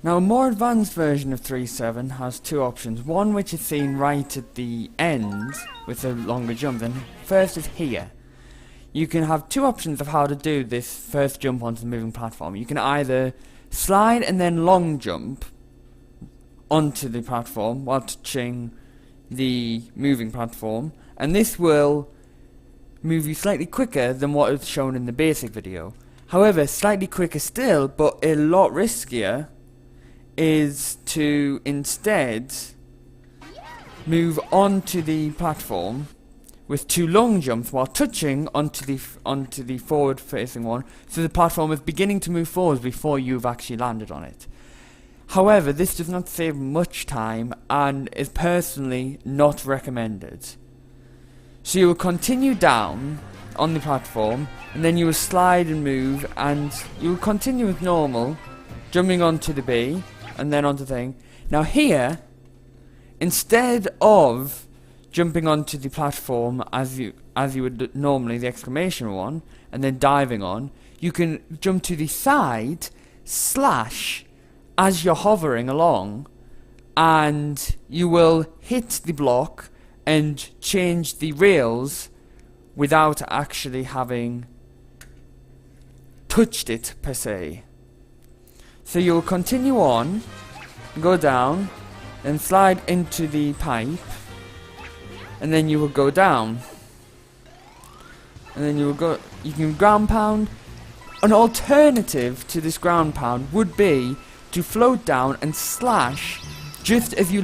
Now a more advanced version of 3.7 has two options, one which is seen right at the end with a longer jump, and first is here. You can have two options of how to do this first jump onto the moving platform. You can either slide and then long jump onto the platform while touching the moving platform, and this will move you slightly quicker than what is shown in the basic video. However, slightly quicker still, but a lot riskier, is to instead move onto the platform with two long jumps while touching onto the forward facing one, so the platform is beginning to move forward before you've actually landed on it. However, this does not save much time and is personally not recommended. So you will continue down on the platform, and then you will slide and move, and you will continue as normal, jumping onto the B and then onto the thing. Now here, instead of jumping onto the platform as you would normally, the exclamation one, and then diving on, you can jump to the side slash as you're hovering along, and you will hit the block and change the rails without actually having touched it per se. So you'll continue on, go down, then slide into the pipe, and then you will go down. And then you can ground pound. An alternative to this ground pound would be to float down and slash just as you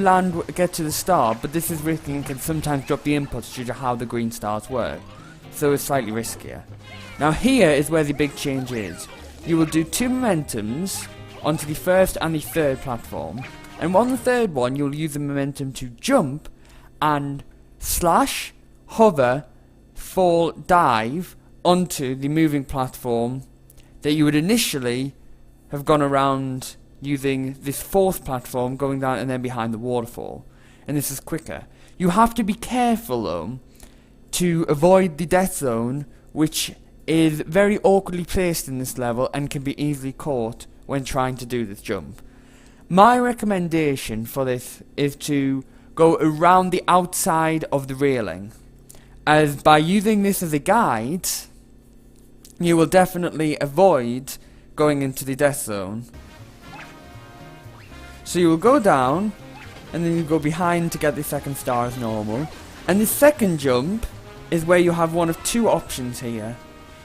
get to the star, but this is risky and can sometimes drop the inputs due to how the green stars work, so it's slightly riskier. Now here is where the big change is. You will do two momentums onto the first and the third platform, and on the third one you'll use the momentum to jump and slash, hover, fall, dive onto the moving platform that you would initially have gone around using this fourth platform, going down and then behind the waterfall, and this is quicker. You have to be careful though to avoid the death zone, which is very awkwardly placed in this level and can be easily caught when trying to do this jump. My recommendation for this is to go around the outside of the railing, as by using this as a guide you will definitely avoid going into the death zone. So you will go down and then you go behind to get the second star as normal, and the second jump is where you have one of two options here.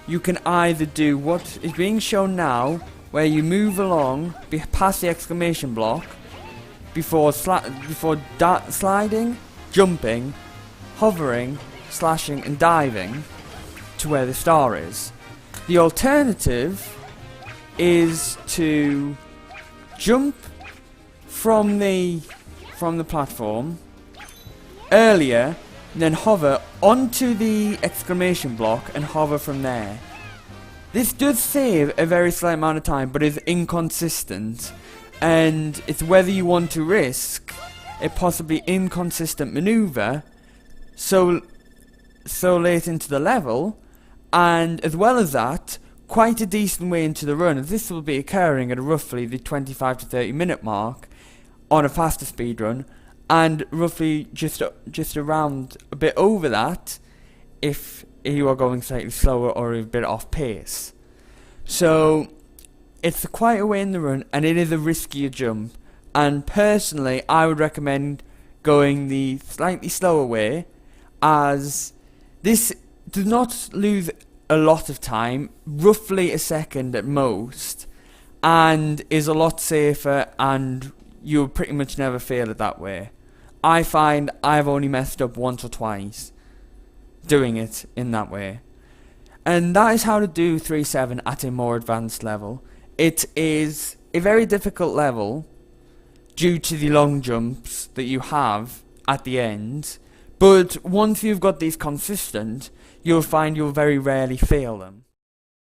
You can either do what is being shown now, where you move along past the exclamation block before sliding, jumping, hovering, slashing and diving to where the star is. The alternative is to jump from the platform earlier, then hover onto the exclamation block and hover from there. This does save a very slight amount of time, but is inconsistent, and it's whether you want to risk a possibly inconsistent maneuver so late into the level, and as well as that, quite a decent way into the run, as this will be occurring at roughly the 25 to 30 minute mark on a faster speed run, and roughly just around a bit over that if you are going slightly slower or a bit off pace. So it's quite a way in the run, and it is a riskier jump, and personally I would recommend going the slightly slower way, as this does not lose a lot of time, roughly a second at most, and is a lot safer, and you'll pretty much never fail it that way. I find I've only messed up once or twice doing it in that way. And that is how to do 3.7 at a more advanced level. It is a very difficult level due to the long jumps that you have at the end, but once you've got these consistent, you'll find you'll very rarely fail them.